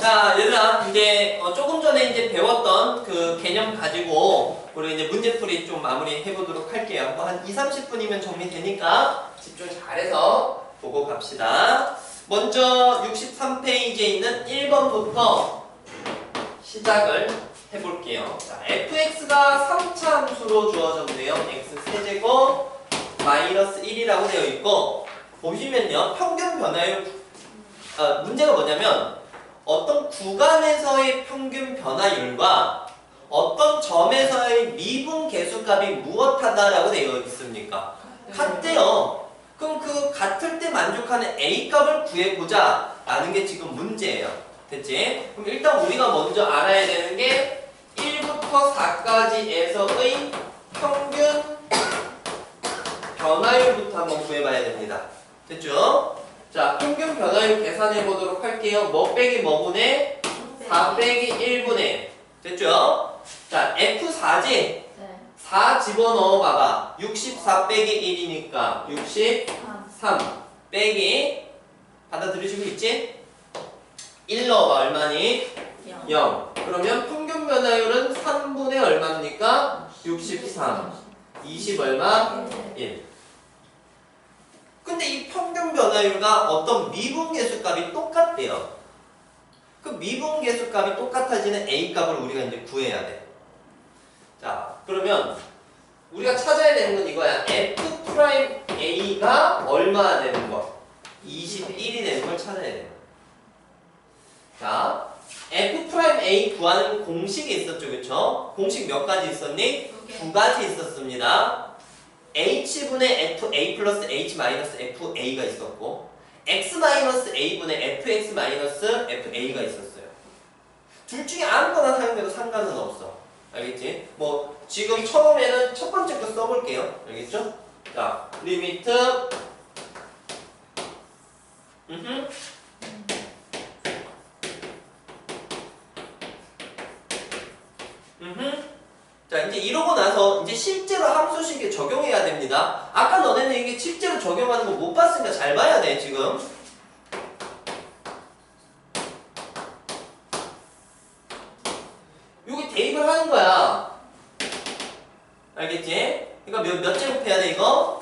자, 얘들아, 이제 조금 전에 이제 배웠던 그 개념 가지고 우리 이제 문제풀이 좀 마무리 해보도록 할게요. 뭐 한 2, 30분이면 정리되니까 집중 잘해서 보고 갑시다. 먼저 63페이지에 있는 1번부터 시작을 해볼게요. 자, fx가 3차 함수로 주어졌네요. x 세제곱 마이너스 1이라고 되어 있고, 보시면요, 평균 변화율, 문제가 뭐냐면 어떤 구간에서의 평균 변화율과 어떤 점에서의 미분 계수값이 무엇하다라고 되어 있습니까? 같대요. 그럼 그 같을 때 만족하는 A값을 구해보자 라는 게 지금 문제예요. 됐지? 그럼 일단 우리가 먼저 알아야 되는 게 1부터 4까지에서의 평균 변화율부터 한번 구해봐야 됩니다. 됐죠? 자, 평균 변화율 계산해 보도록 할게요. 뭐 빼기 뭐분의? 4 빼기 1분의. 됐죠? 자, F4지? 4 집어넣어 봐봐. 64 빼기 1이니까 63 빼기, 받아들이시고 있지? 1 넣어봐. 얼마니? 0. 그러면 평균 변화율은 3분의 얼마입니까? 63. 20 얼마? 1. 근데 이 평균 변화율과 어떤 미분계수값이 똑같대요. 그 미분계수값이 똑같아지는 A값을 우리가 이제 구해야 돼. 자, 그러면 우리가 찾아야 되는 건 이거야. F'A가 얼마 되는 거? 21이 되는 걸 찾아야 돼요. 자, F'A 구하는 공식이 있었죠, 그쵸? 공식 몇 가지 있었니? 2가지 있었습니다. H분의 FA 플러스 H 마이너스 FA가 있었고, X 마이너스 A분의 FX 마이너스 FA가 있었어요. 둘 중에 아무거나 사용해도 상관은 없어. 알겠지? 뭐 지금 처음에는 첫 번째 거 써볼게요. 알겠죠? 자, 리미트 자, 이제 이러고 나서 이제 실제로 함수식에 적용해야 됩니다. 아까 너네는 이게 실제로 적용하는 거 못 봤으니까 잘 봐야 돼, 지금. 여기 대입을 하는 거야. 알겠지? 그러니까 몇 제곱 해야 돼, 이거?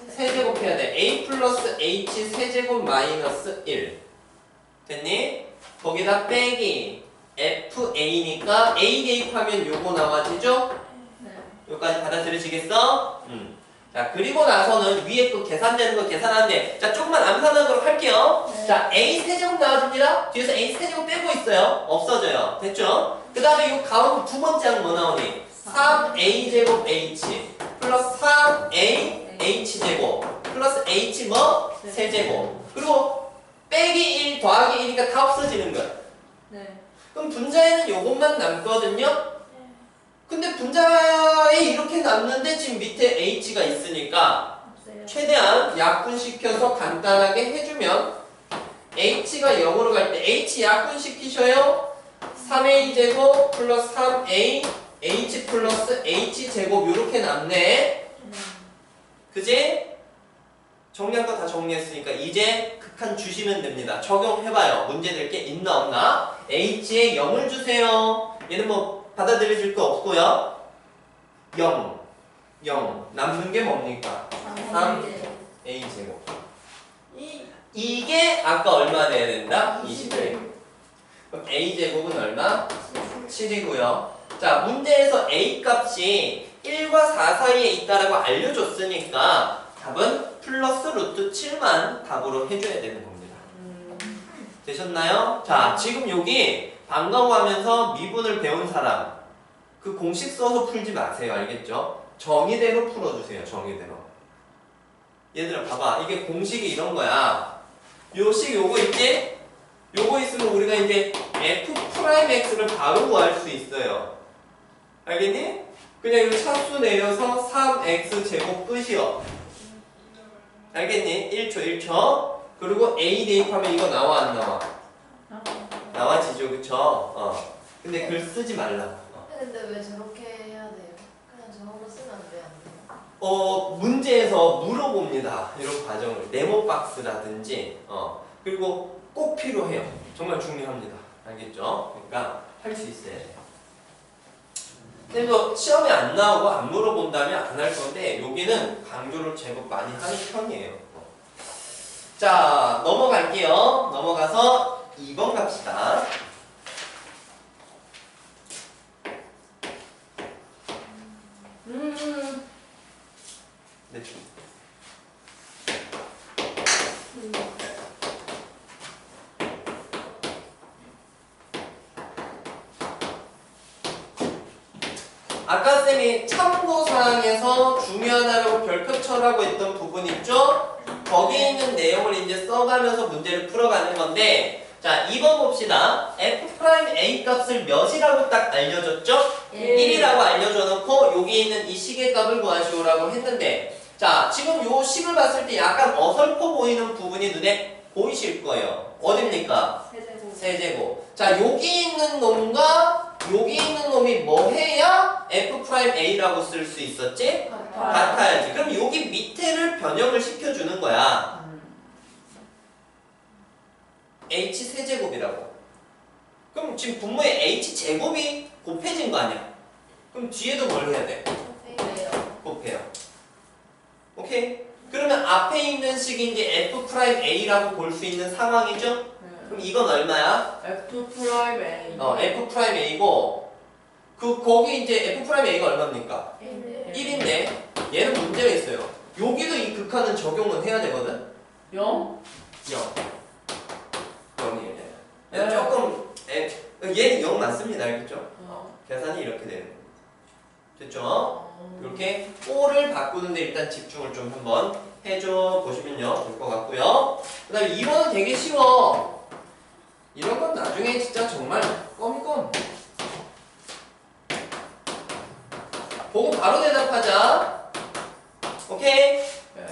세제곱 해야 돼. A 플러스 H 세제곱 마이너스 1. 됐니? 거기다 빼기. FA니까 A 대입하면 요거 나와지죠? 여기까지 받아들이시겠어? 자, 그리고 나서는 위에 또 계산되는 거 계산하는데, 자, 조금만 암산하도록 할게요. 자, A 세제곱 나와줍니다. 뒤에서 A 세제곱 빼고 있어요. 없어져요. 됐죠? 그 다음에 요 가운데 두 번째 항 뭐 나오니? 3A 제곱 H 플러스 3A H 제곱 플러스 H 뭐? 세제곱. 그리고 빼기 1 더하기 1이니까 다 없어지는 거야. 그럼 분자에는 요것만 남거든요? 근데 분자에 이렇게 남는데 지금 밑에 H가 있으니까 최대한 약분시켜서 간단하게 해주면 H가 0으로 갈 때 H 약분시키셔요. 3A제곱 플러스 3A H 플러스 H제곱 이렇게 남네. 그지? 정리할 거 다 정리했으니까 이제 극한 주시면 됩니다. 적용해봐요. 문제 될 게 있나 없나? H에 0을 주세요. 얘는 뭐 받아들여질 거 없고요. 0 남는 게 뭡니까? 3A제곱. 이게 아까 얼마 돼야 된다? 20제곱. 그럼 A제곱은 얼마? 7이고요. 자, 문제에서 A값이 1과 4 사이에 있다라고 알려줬으니까 답은 플러스 루트 7만 답으로 해줘야 되는 겁니다. 되셨나요? 자, 지금 여기 방과후 하면서 미분을 배운 사람 그 공식 써서 풀지 마세요. 알겠죠? 정의대로 풀어주세요. 정의대로. 얘들아 봐봐. 이게 공식이 이런 거야. 요식 요거 있지? 요거 있으면 우리가 이제 F'X를 바로 구할 수 있어요. 알겠니? 그냥 이거 차수 내려서 3X 제곱 끝이요. 알겠니? 1초. 그리고 A 대입하면 이거 나와 안 나와? 나와지죠, 그쵸? 근데 글 쓰지 말라. 근데 왜 저렇게 해야 돼요? 그냥 저런 거 쓰면 안 돼요? 문제에서 물어봅니다. 이런 과정을. 네모박스라든지, 그리고 꼭 필요해요. 정말 중요합니다. 알겠죠? 그러니까 할 수 있어야 돼. 근데 시험에 안 나오고 안 물어본다면 안 할 건데 여기는 강조를 제법 많이 하는 편이에요. 자, 넘어갈게요. 넘어가서 2번 갑시다. 네. 아까 쌤이 참고사항에서 중요하다고 별표 쳐라고 했던 부분 있죠? 거기에 있는 내용을 이제 써가면서 문제를 풀어가는 건데, 자, 2번 봅시다. F'A 값을 몇이라고 딱 알려줬죠? 1이라고 알려줘놓고 여기 있는 이 식의 값을 구하시오라고 했는데, 자, 지금 요 식을 봤을 때 약간 어설퍼 보이는 부분이 눈에 보이실 거예요. 어딥니까? 세제곱. 자, 여기 있는 놈과 여기 있는 놈이 뭐 해야 F'A라고 쓸 수 있었지? 같아야지. 그럼 여기 밑에를 변형을 시켜주는 거야. H 세제곱이라고. 그럼 지금 분모에 H 제곱이 곱해진 거 아니야? 그럼 뒤에도 뭘 해야 돼? 곱해요. 오케이? 그러면 앞에 있는 식이 이제 F'A라고 볼 수 있는 상황이죠? 그럼 이건 얼마야? F'A. F'A고 거기 이제 F'A가 얼마입니까? 1인데 얘는 문제가 있어요. 여기도 이 극한은 적용은 해야 되거든? 0? 0이에요. 네. 조금 얘는 0 맞습니다. 알겠죠? 계산이 이렇게 되는 거예요. 됐죠? 이렇게 꼴을 바꾸는데 일단 집중을 좀 한번 해줘 보시면요 될 것 같고요. 그 다음에 2번은 되게 쉬워. 이런 건 나중에 진짜 정말 껌이껌. 보고 바로 대답하자. 오케이?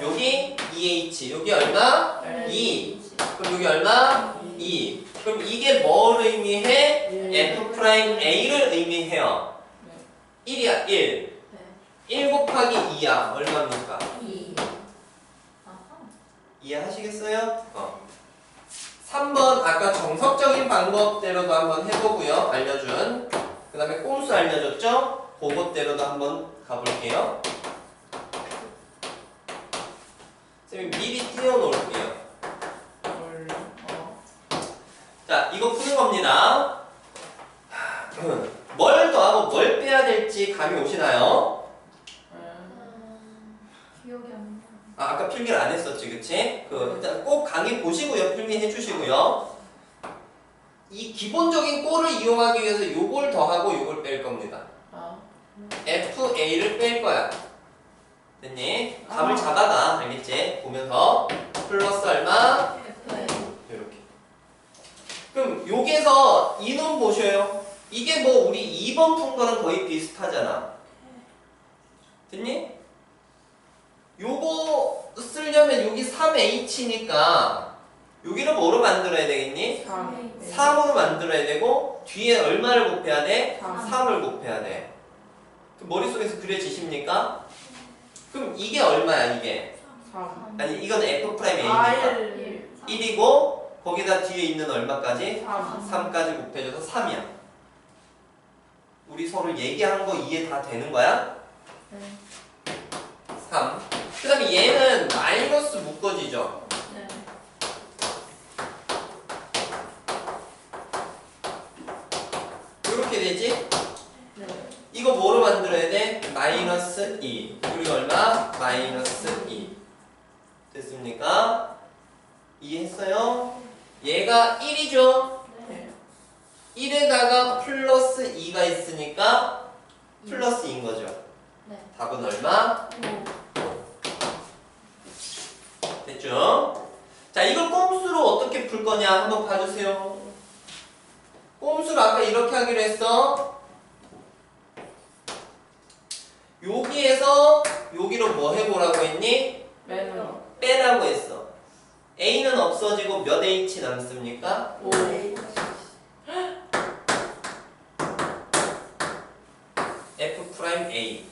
여기 2H 여기 얼마? 2. 그럼 여기 얼마? 2. 그럼 이게 뭘 의미해? F'A를 의미해요. 1이야 1. 1 곱하기 2야 얼마입니까? 이해하시겠어요? 3번 아까 정석적인 방법대로도 한번 해보고요. 알려준 그 다음에 꼼수 알려줬죠? 그것대로도 한번 가볼게요. 쌤이 미리 띄워놓을게요. 자, 이거 푸는 겁니다. 뭘 더하고 뭘 빼야 될지 감이 오시나요? 기억이 안 나. 아까 필기를 안 했었지, 그치? 일단 꼭 강의 보시고요, 필기 해주시고요. 이 기본적인 꼴을 이용하기 위해서 요걸 더하고 요걸 뺄 겁니다. FA를 뺄 거야. 됐니? 감을 잡아가, 알겠지? 보면서 플러스 얼마? 이렇게. 그럼 여기에서 이놈 보셔요. 이게 뭐 우리 2번 푼 거랑 거의 비슷하잖아. 됐니? 요거 쓰려면 여기 3H니까 여기를 뭐로 만들어야 되겠니? 3으로 만들어야 되고 뒤에 얼마를 곱해야 돼? 3을 곱해야 돼. 머릿속에서 그려지십니까? 그럼 이게 얼마야 이게? 3. 아니 이건 F'A니까 1이고 거기다 뒤에 있는 얼마까지? 3까지 곱해줘서 3이야. 우리 서로 얘기한 거 이해 다 되는 거야? 3. 그 다음에 얘는 마이너스 묶어지죠? 이렇게 되지? 이거 뭐로 만들어야 돼? 마이너스 2. 그리고 얼마? 마이너스 2. 됐습니까? 이해했어요? 얘가 1이죠? 1에다가 플러스 2가 있으니까 플러스 2인 거죠? 답은 얼마? 됐죠? 자, 이걸 꼼수로 어떻게 풀 거냐 한번 봐주세요. 꼼수로 아까 이렇게 하기로 했어. 여기에서 여기로 뭐 해보라고 했니? 빼라고 했어. A는 없어지고 몇 H 남습니까? 5. F'A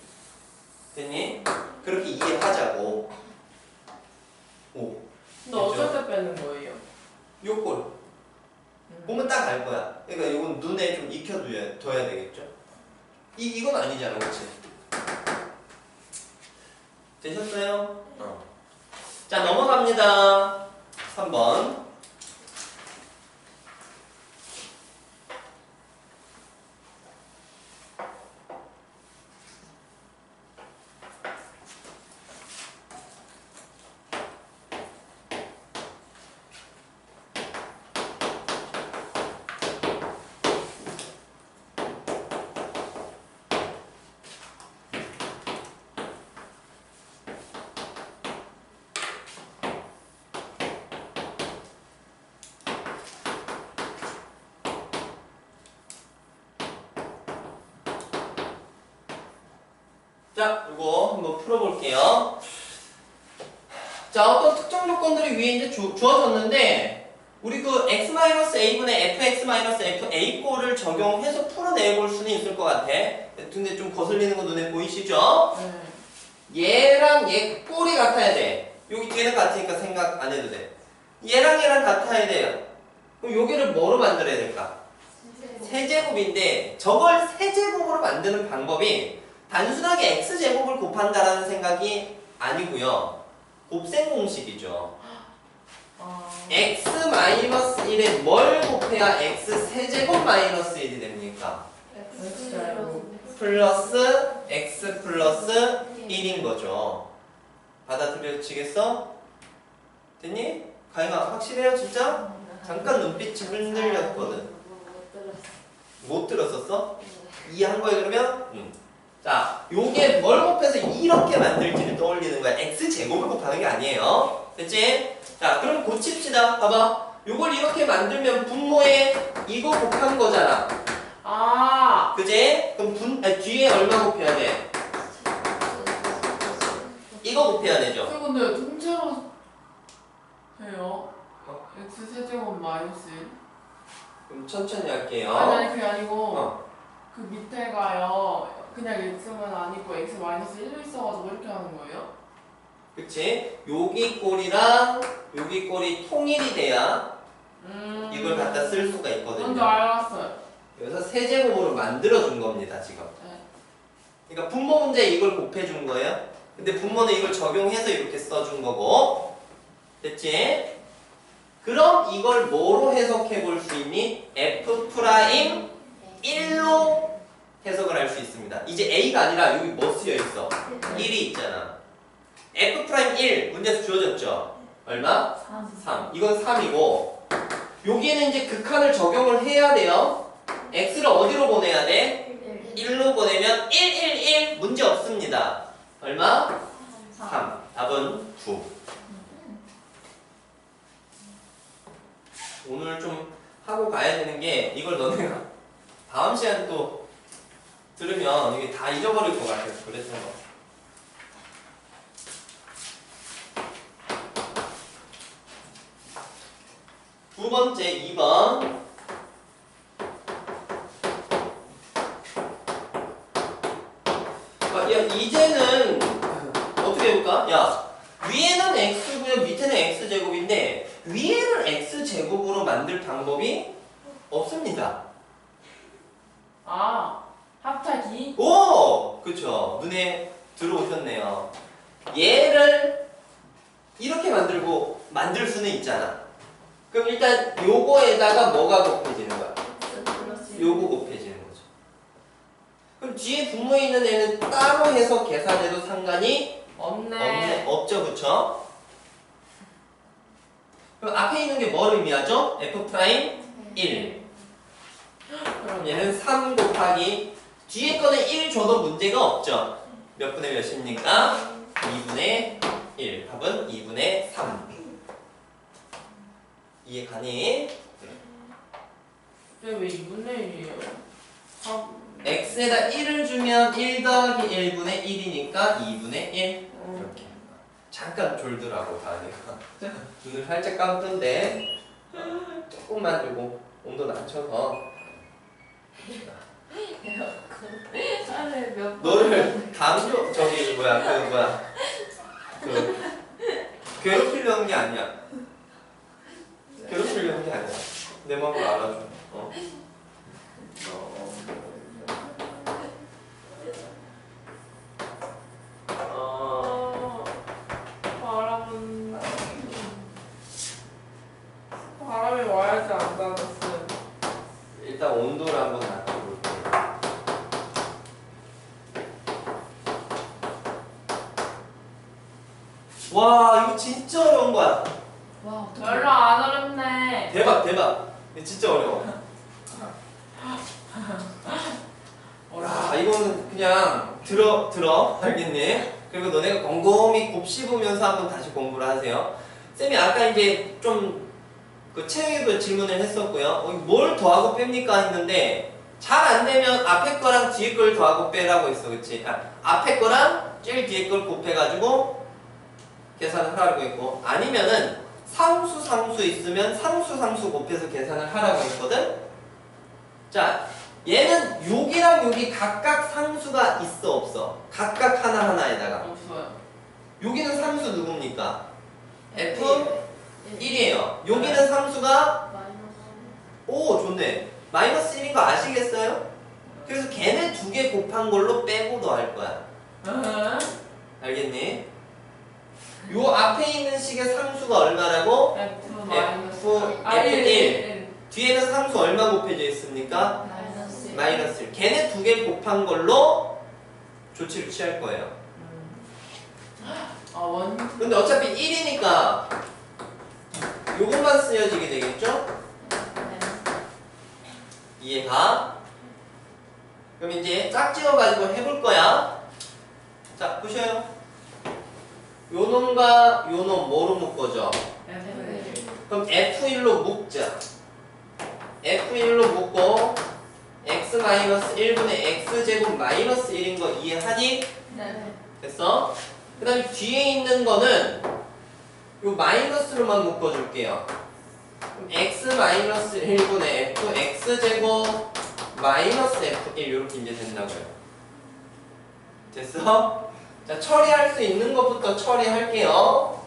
됐니? 그렇게 이해하자고. 5 근데 어쩔 때 빼는 거예요? 요꼴 보면 딱 알 거야. 그러니까 이건 눈에 좀 익혀둬야 되겠죠. 이건 아니잖아, 그렇지? 되셨어요? 자, 넘어갑니다. 3번. 자, 이거 한번 풀어볼게요. 자, 어떤 특정 조건들이 위에 이제 주어졌는데, 우리 그 x-a분의 fx-fa 꼴을 적용해서 풀어내볼 수는 있을 것 같아. 근데 좀 거슬리는 거 눈에 보이시죠? 얘랑 얘 꼴이 같아야 돼. 여기 뒤에는 같으니까 생각 안 해도 돼. 얘랑 같아야 돼요. 그럼 여기를 뭐로 만들어야 될까? 세제곱인데, 저걸 세제곱으로 만드는 방법이 단순하게 x제곱을 곱한다라는 생각이 아니고요. 곱셈 공식이죠. x-1에 뭘 곱해야 x 세제곱 마이너스 1이 됩니까? 플러스 x 플러스 1인 거죠. 받아들여지겠어? 됐니? 가영아 확실해요 진짜? 잠깐 눈빛이 흔들렸거든. 못 들었었어? 이해한 거야 그러면? 자, 요게 뭘 곱해서 이렇게 만들지를 떠올리는 거야. x제곱을 곱하는 게 아니에요. 됐지? 자, 그럼 고칩시다. 봐봐. 요걸 이렇게 만들면 분모에 이거 곱한 거잖아. 아, 그지? 그럼 뒤에 얼마 곱해야 돼? 이거 곱해야 되죠. 근데 통째로 해요. x 세제곱 마이너스 1. 그럼 천천히 할게요. 아니 그게 아니고 그 밑에가요. 그냥 x만 아니고 x 마이너스 1로 있어가지고 이렇게 하는 거예요? 그치? 여기 꼴이랑 여기 꼴이 통일이 돼야 이걸 갖다 쓸 수가 먼저 있거든요. 알았어요. 그래서 세제곱으로 만들어준 겁니다, 지금. 네. 그러니까 분모 문제에 이걸 곱해준 거예요. 근데 분모는 이걸 적용해서 이렇게 써준 거고. 됐지? 그럼 이걸 뭐로 해석해 볼 수 있니? F' 1로 해석을 할 수 있습니다. 이제 A가 아니라 여기 뭐 쓰여 있어? 1이 있잖아. F'1 문제에서 주어졌죠? 얼마? 3. 이건 3이고 여기에는 이제 극한을 적용을 해야 돼요. X를 어디로 보내야 돼? 1로 보내면 1, 1, 1 문제 없습니다. 얼마? 3. 답은 9. 오늘 좀 하고 가야 되는 게 이걸 너네가 다음 시간 또 들으면 이게 다 잊어버릴 것 같아서 그래서 두 번째 2번 야 이제는 어떻게 해볼까? 야 위에는 x고요 밑에는 x제곱인데 위에를 x제곱으로 만들 방법이 없습니다. 아, 합차기? 오! 그쵸. 눈에 들어오셨네요. 얘를 이렇게 만들 수는 있잖아. 그럼 일단 요거에다가 뭐가 곱해지는 거야? 요거 곱해지는 거죠. 그럼 뒤에 분모에 있는 애는 따로 해서 계산해도 상관이 없죠. 그쵸? 그럼 앞에 있는 게 뭘 의미하죠? F'1. 그럼 얘는 3 곱하기 뒤에 거는 1 줘도 문제가 없죠. 몇 분의 몇입니까? 2분의 1. 답은 2분의 3. 이해 가니? 왜 2분의 1이에요? x에다 1을 주면 1 더하기 1분의 1이니까 2분의 1. 이렇게. 잠깐 졸더라고 다니가. 눈을 살짝 감던데 조금만 들고 온도 낮춰서 너를 강조 괴롭히려는 게 아니야. 괴롭히려는 게 아니야. 내 마음을 알아줘. 바람이 와야지 안 닿았어요. 일단 온도를 한번 낮춰볼게요. 와, 이거 진짜 어려운 거야. 와 어떡해. 별로 안 어렵네. 대박, 대박. 이거 진짜 어려워. 야, 이거는 그냥 들어. 알겠니? 그리고 너네가 곰곰이 곱씹으면서 한번 다시 공부를 하세요. 쌤이 아까 이제 좀 그 채영이도 질문을 했었고요. 뭘 더하고 뺍니까? 했는데 잘 안 되면 앞에 거랑 뒤에 걸 더하고 빼라고 했어. 그치? 앞에 거랑 제일 뒤에 걸 곱해가지고 계산을 하라고 했고, 아니면은 상수 있으면 상수 곱해서 계산을 하라고 했거든? 자, 얘는 여기랑 여기 각각 상수가 있어 없어? 각각 하나하나에다가. 없어요. 여기는 상수 누굽니까? F1이에요. 여기는 상수가 오 좋네. 마이너스 1인 거 아시겠어요? 그래서 걔네 두 개 곱한 걸로 빼고 더할 거야. 알겠니? 요 앞에 있는 식의 상수가 얼마라고? F1. 뒤에는 상수 얼마 곱해져 있습니까? 마이너스 1. 걔네 두 개 곱한 걸로 조치를 취할 거예요. 근데 어차피 1이니까 요것만 쓰여지게 되겠죠? 이해가? 그럼 이제 짝지어가지고 해볼 거야. 자, 보셔요. 요 놈과 요 놈 뭐로 묶어줘? 그럼 F1로 묶자. F1로 묶고 x-1분의 x제곱 마이너스 1인 거 이해하니? 네. 됐어? 그 다음에 뒤에 있는 거는 요 마이너스로만 묶어줄게요. 그럼 x-1분의 f x제곱 마이너스 f1 이렇게 이제 된다고요. 됐어? 자, 처리할 수 있는 것부터 처리할게요.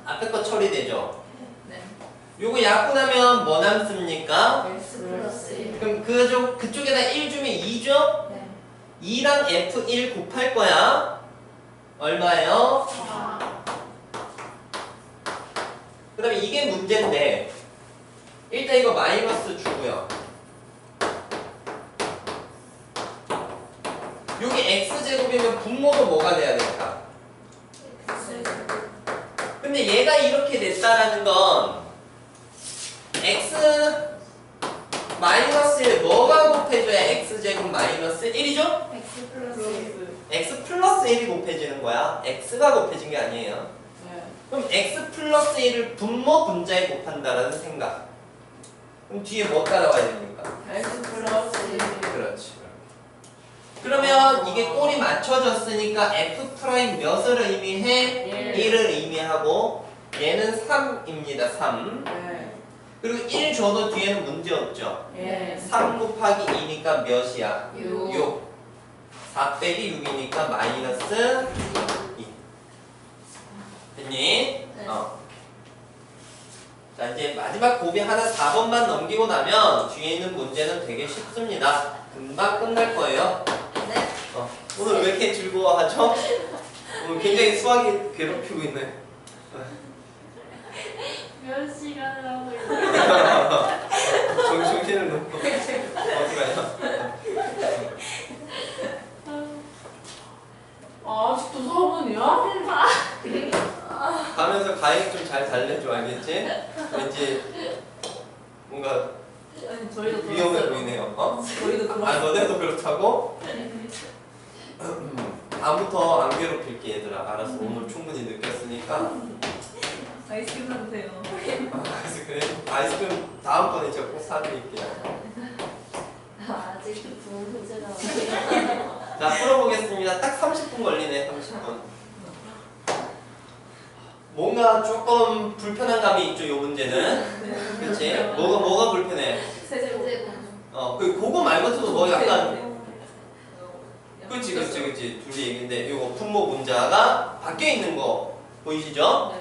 앞에 거 처리되죠? 네. 요거 약분하면 뭐 남습니까? x 플러스 1. 그럼 그쪽에다 1 주면 2죠? 네. 2랑 F1 곱할 거야. 얼마예요? 그 다음에 이게 문제인데 일단 이거 마이너스 주고요. 여기 X제곱이면 분모도 뭐가 돼야 될까? 근데 얘가 이렇게 됐다라는 건 X 마이너스 1 뭐가 곱해줘야 X제곱 마이너스 1이죠? x 플러스 1. X 플러스 1이 곱해지는 거야. X가 곱해진 게 아니에요. 그럼 X 플러스 1을 분모 분자에 곱한다라는 생각. 그럼 뒤에 뭐 따라와야 됩니까? x 플러스 1. 그렇지. 그러면 이게 꼴이 맞춰졌으니까 F 프라임 몇을 의미해? 1을 의미하고 얘는 3입니다. 3. 네. 그리고 1 줘도 뒤에는 문제 없죠? 예. 3 곱하기 2니까 몇이야? 6. 6. 4 빼기 6이니까 마이너스 2. 됐니? 네. 자, 이제 마지막 고비 하나 4번만 넘기고 나면 뒤에 있는 문제는 되게 쉽습니다. 금방 끝날 거예요. 네. 오늘 왜 이렇게 즐거워하죠? 오늘 굉장히 수학이 괴롭히고 있네. 몇 시간을 하고 있어요? 정신을 놓고 어떡하냐? 아직도 4분이야? 가면서 가행 좀 잘 달래줘, 알겠지? 왠지 뭔가 아니 저희도 위험해 들었어요. 보이네요. 어? 저희도 아, 너네도 그렇다고? 다음부터 안 괴롭힐게, 얘들아. 알았어. 오늘 충분히 느꼈으니까. 아이스크림 사주세요. 아이스크림 다음번에 제가 꼭 사드릴게요. 아직 부부제가. 자, 풀어보겠습니다. 딱 30분 걸리네, 30분. 뭔가 조금 불편한 감이 있죠, 이 문제는. 그치? 뭐가 불편해? 세제곱. 그거 말고도 뭐 약간. 그치. 둘이 얘기인데, 이거 분모 분자가 바뀌어 있는 거 보이시죠?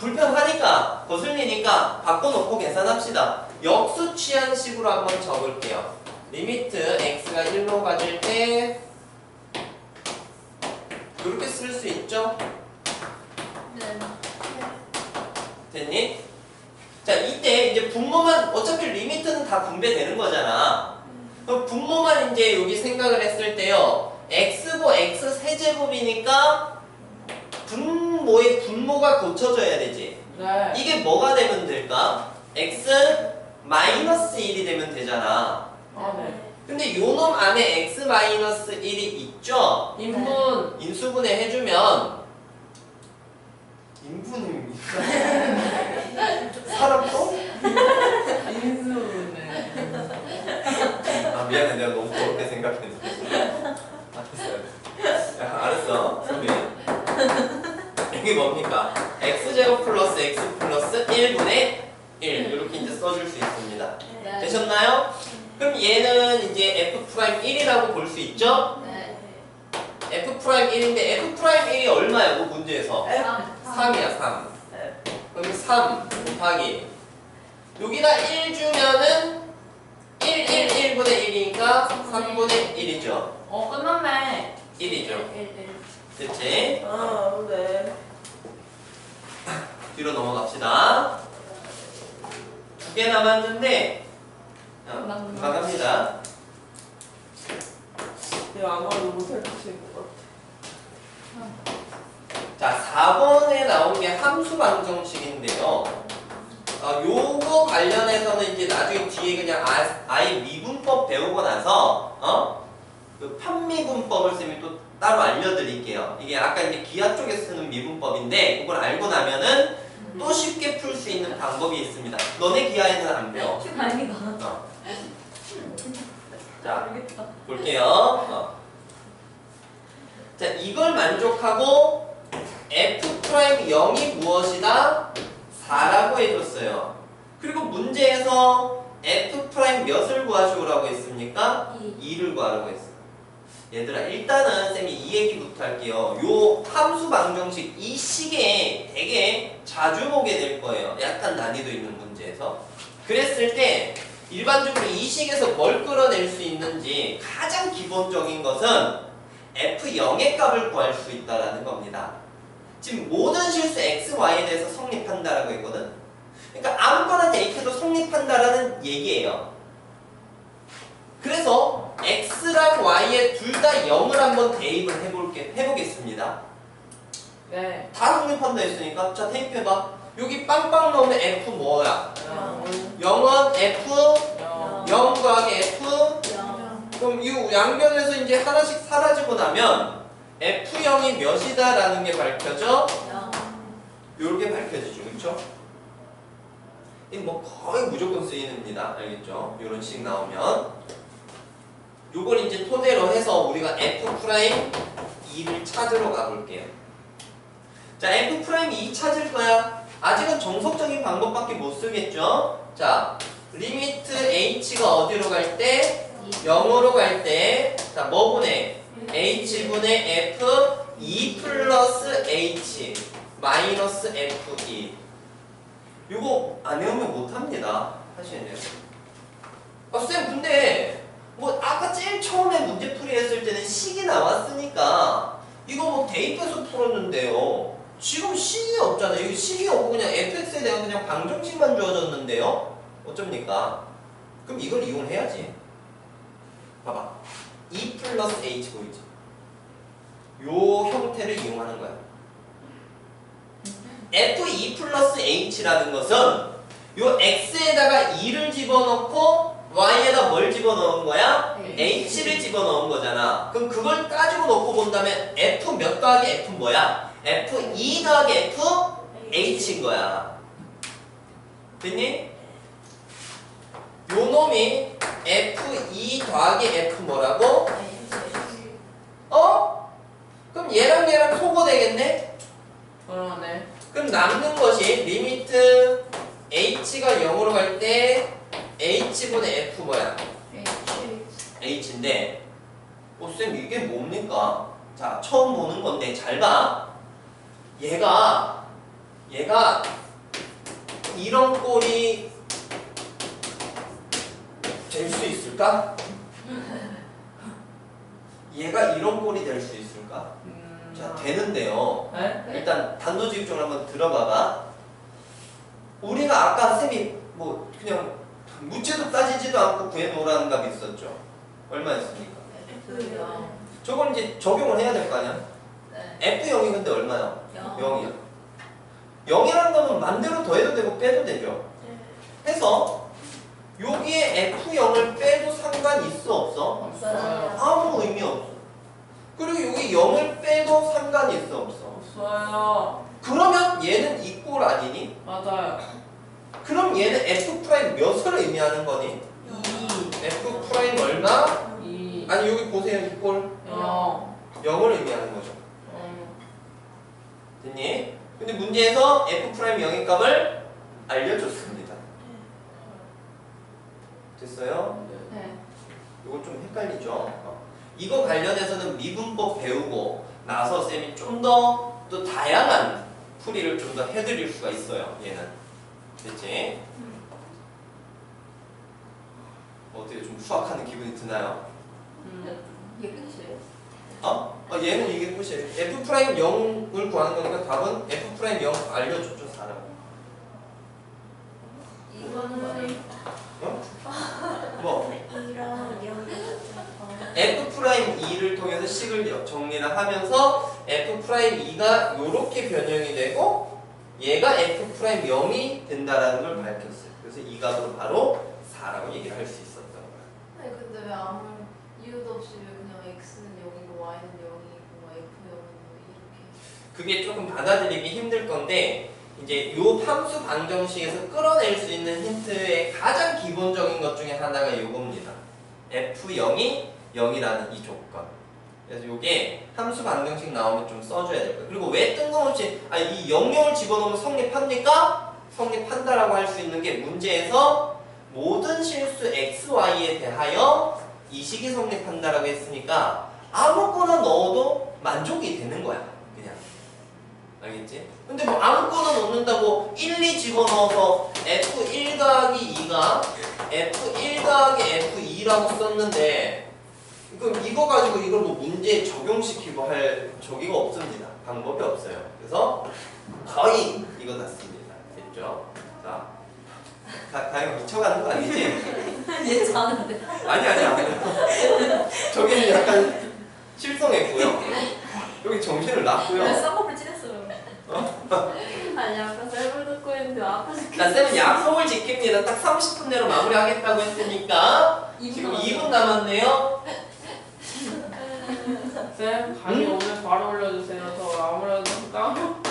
불편하니까 거슬리니까 바꿔놓고 계산합시다. 역수 취한 식으로 한번 적을게요. 리미트 x가 1로 가질 때 이렇게 쓸 수 있죠? 네. 됐니? 자, 이때 이제 분모만 어차피 리미트는 다 분배되는 거잖아. 그럼 분모만 이제 여기 생각을 했을 때요. x고 x 세제곱이니까 분모의 분모가 고쳐져야 되지. 네. 이게 뭐가 되면 될까? x 마이너스 1이 되면 되잖아. 네. 근데 요 놈 안에 x 마이너스 1이 있죠? 인분. 인수분해 해주면 인분입니까? 사람도? 인수네. 아 미안해 내가 너무 그렇게 생각했는데. 알았어 소리. 이게 뭡니까? x제곱 플러스 x 플러스 1분의 1 이렇게 이제 써줄 수 있습니다. 네. 되셨나요? 그럼 얘는 이제 f'1이라고 볼 수 있죠? 네. f'1인데 f'1이 얼마야? 그 문제에서 3이야 3. 그럼 3 곱하기 여기다 1 주면은 1분의 1이니까 3분의 1이죠. 끝났네. 1이죠. 1. 됐지? 네. 뒤로 넘어갑시다. 2개 남았는데 금방 합니다. 내가 아무래도 못할 것일 것 같아. 자, 4번에 나온 게 함수 방정식인데요. 요거 관련해서는 이제 나중에 뒤에 그냥 아예 미분법 배우고 나서 그 판미분법을 쌤이 또 따로 알려드릴게요. 이게 아까 이제 기하 쪽에 쓰는 미분법인데 그걸 알고 나면은 또 쉽게 풀 수 있는 방법이 있습니다. 너네 기하에는 안 배워. 아니다. 자, 볼게요. 자, 이걸 만족하고 f'0이 무엇이다? 4라고 해줬어요. 그리고 문제에서 f' 몇을 구하시오라고 했습니까? 2를 구하라고 했어요. 얘들아 일단은 쌤이 이 얘기부터 할게요. 요 함수 방정식 이 식에 되게 자주 보게 될 거예요. 약간 난이도 있는 문제에서. 그랬을 때 일반적으로 이 식에서 뭘 끌어낼 수 있는지 가장 기본적인 것은 f'0의 값을 구할 수 있다는 겁니다. 지금 모든 실수 x, y에 대해서 성립한다라고 했거든. 그러니까 아무거나 대입해도 성립한다라는 얘기예요. 그래서 x랑 y에 둘 다 0을 한번 대입을 해보겠습니다. 네. 다 성립한다 했으니까 자 대입해봐. 여기 빵빵 넣으면 f 뭐야? 0은 f 0 구하기 f. 그럼 이 양변에서 이제 하나씩 사라지고 나면 f0이 몇이다 라는 게 밝혀져? 요렇게 밝혀지죠. 그쵸? 이 뭐 거의 무조건 쓰이는입니다. 알겠죠? 요런 식 나오면 요걸 이제 토대로 해서 우리가 f'2를 찾으러 가볼게요. 자, f'2 찾을 거야. 아직은 정석적인 방법밖에 못 쓰겠죠? 자, 리미트 h가 어디로 갈 때? 0으로 갈 때, 자, 뭐 분의? h분의 f2 플러스 h 마이너스 f2. 요거 안 외우면 못합니다. 하시면 돼요. 쌤, 근데 뭐 아까 제일 처음에 문제풀이 했을 때는 식이 나왔으니까 이거 뭐 대입해서 풀었는데요. 지금 식이 없잖아요. 여기 식이 없고 그냥 fx에 대한 그냥 방정식만 주어졌는데요. 어쩝니까? 그럼 이걸 이용해야지. 봐봐. 2 플러스 h 보이지? 요 형태를 이용하는 거야. f2 플러스 h라는 것은 요 x에다가 2를 집어넣고 y에다 뭘 집어넣은 거야? h를 집어넣은 거잖아. 그럼 그걸 가지고 놓고 본다면 f 몇 더하기 f 뭐야? f2 더하기 f h인 거야. 됐니? 요 놈이 f2 더하기 f 뭐라고? 그럼 얘랑 얘랑 소거되겠네? 그러네. 그럼 남는 것이 리미트 h가 0으로 갈 때 h분의 f 뭐야? h인데 쌤 이게 뭡니까? 자 처음 보는 건데 잘 봐. 얘가 얘가 이런 꼴이 될 수 있을까? 얘가 이런 꼴이 될 수 있을까? 자, 되는데요. 네? 일단 단도직입적으로 한번 들어봐봐. 우리가 아까 쌤이 뭐 그냥 묻지도 따지지도 않고 구해놓으라는 값이 있었죠. 얼마였습니까? F요. 저걸 이제 적용을 해야 될 거 아니야? 네. F0이 근데 얼마야? 0. 0이야. 0이라는 거는 맘대로 더해도 되고 빼도 되죠. 해서 여기에 F0을 빼도 상관이 있어 없어? 없어요. 아무 의미 없어. 그리고 여기 0을 빼도 상관이 있어 없어? 없어요. 그러면 얘는 이 꼴 아니니? 맞아요. 그럼 얘는 F' 몇을 의미하는 거니? 2, F' 얼마? 2, 아니 여기 보세요. 이 꼴 0. 0을 의미하는 거죠. 됐니? 근데 문제에서 F' 0의 값을 알려줬습니다. 됐어요? 네. 이거 좀 헷갈리죠? 이거 관련해서는 미분법 배우고 나서 쌤이 좀 더 또 다양한 풀이를 좀 더 해드릴 수가 있어요. 얘는. 됐지? 어떻게 좀 수학하는 기분이 드나요? 이게 끝이에요? 얘는 이게 끝이에요. F' 0을 구하는 거니까 답은 F' 0 알려줬죠, 사람. 이거는 뭐예요? 뭐? F'2를 통해서 식을 정리를 하면서 F'2가 이렇게 변형이 되고 얘가 F'0이 된다라는 걸 밝혔어요. 그래서 이 값으로 바로 4라고 얘기를 할 수 있었던 거예요. 아니 근데 왜 아무 이유도 없이 왜 그냥 X는 0이고 Y는 0이고 F0은 이렇게 그게 조금 받아들이기 힘들 건데 이제 요 함수 방정식에서 끌어낼 수 있는 힌트의 가장 기본적인 것 중에 하나가 요겁니다. F0이 0이라는 이 조건. 그래서 요게 함수 방정식 나오면 좀 써줘야 될 거예요. 그리고 왜 뜬금없이 이 00을 집어넣으면 성립합니까? 성립한다라고 할 수 있는 게 문제에서 모든 실수 x, y에 대하여 이 식이 성립한다라고 했으니까 아무거나 넣어도 만족이 되는 거야. 그냥. 알겠지? 근데 뭐 아무거나 넣는다고 1, 2 집어넣어서 F1 더하기 2가 F1 더하기 F2라고 썼는데 그럼 이거 가지고 이걸 뭐 문제에 적용시키고 할 저기가 없습니다. 방법이 없어요. 그래서 거의 이거 같습니다. 됐죠? 자, 가영 미쳐가는 거 아니지? 얘 자는데 아니. 저기는 약간 실성했고요. 여기 정신을 놨고요. 쌍꺼풀 찌냈어요. 아니 아까 썰물 듣고 있는데 아파 죽겠어. 자, 쌤은 약속을 지킵니다. 딱 30분 내로 마무리하겠다고 했으니까 지금 2분 남았네요. 쌤, 강의 오늘 바로 올려주세요. 저 아무래도 까먹.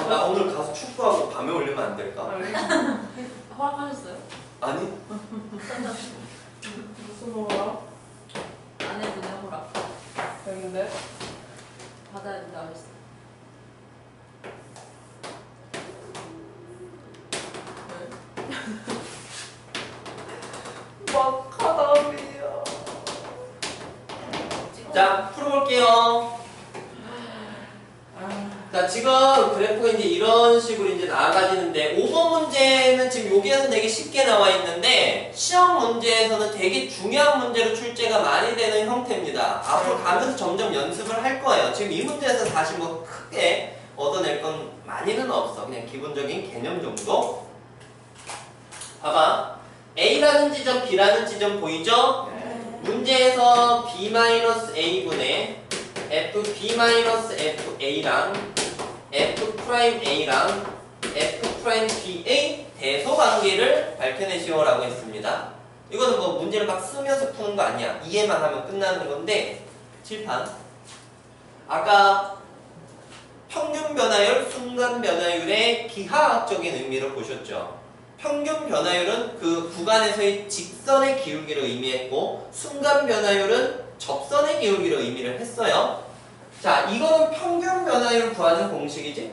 나 오늘 가서 축구하고 밤에 올리면 안 될까? 허락하셨어요? 아니? 무슨 거야? 아내분의 허락 됐는데? 받아야 된다고 했어요. 막하다미야. 자, 풀어볼게요. 자, 지금 그래프가 이제 이런 식으로 이제 나아가지는데 5번 문제는 지금 여기에서 되게 쉽게 나와 있는데 시험 문제에서는 되게 중요한 문제로 출제가 많이 되는 형태입니다. 앞으로 가면서 점점 연습을 할 거예요. 지금 이 문제에서 사실 뭐 크게 얻어낼 건 많이는 없어. 그냥 기본적인 개념 정도. 봐봐. A라는 지점, B라는 지점 보이죠? 문제에서 B-A분의 FB-FA랑 F'A랑 F'B의 대소관계를 밝혀내시오라고 했습니다. 이거는 뭐 문제를 막 쓰면서 푸는 거 아니야. 이해만 하면 끝나는 건데 칠판. 아까 평균 변화율, 순간 변화율의 기하학적인 의미를 보셨죠? 평균 변화율은 그 구간에서의 직선의 기울기를 의미했고 순간 변화율은 접선의 기울기를 의미를 했어요. 자, 이거는 평균 변화율을 구하는 공식이지?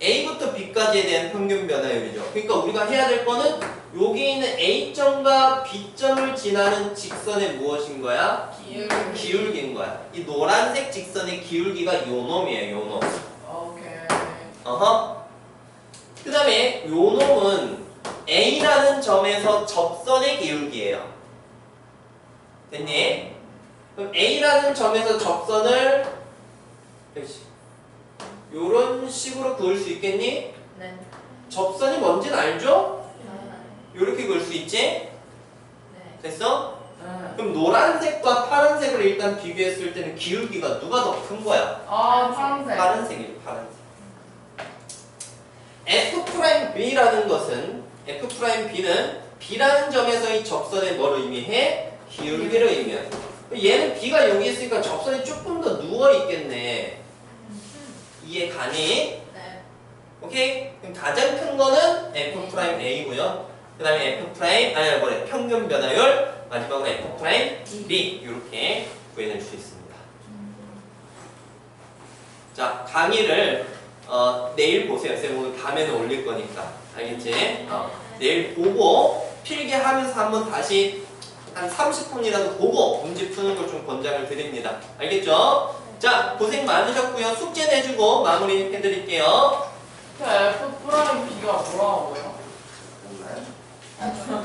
A부터 B까지에 대한 평균 변화율이죠. 그러니까 우리가 해야 될 거는 여기 있는 A점과 B점을 지나는 직선의 무엇인 거야? 기울기인 거야. 이 노란색 직선의 기울기가 요 놈이에요. 요 놈. 오케이. 어허. 점에서 접선의 기울기예요. 됐니? 그럼 A라는 점에서 접선을 요런 식으로 그을 수 있겠니? 네. 접선이 뭔지는 알죠? 네. 요렇게 그을 수 있지? 네. 됐어? 네. 그럼 노란색과 파란색을 일단 비교했을 때는 기울기가 누가 더 큰 거야? 아, 파란색. 파란색이죠, 파란색. F'B라는 것은 F'B는 B라는 점에서의 접선의 뭘 의미해? 기울기를 의미해. 얘는 B가 여기 있으니까 접선이 조금 더 누워 있겠네. 이해 가니? 네. 오케이? 그럼 가장 큰 거는 F'A고요. 그 다음에 평균 변화율, 마지막으로 F'B 이렇게 구해낼 수 있습니다. 자, 강의를 내일 보세요. 쌤 오늘 밤에는 올릴 거니까. 알겠지? 내일 보고 필기하면서 한번 다시 한 30분이라도 보고 문제 푸는 걸 좀 권장을 드립니다. 알겠죠? 자, 고생 많으셨고요. 숙제 내주고 마무리 해드릴게요. F 프라임 B가 뭐라고요? 정말.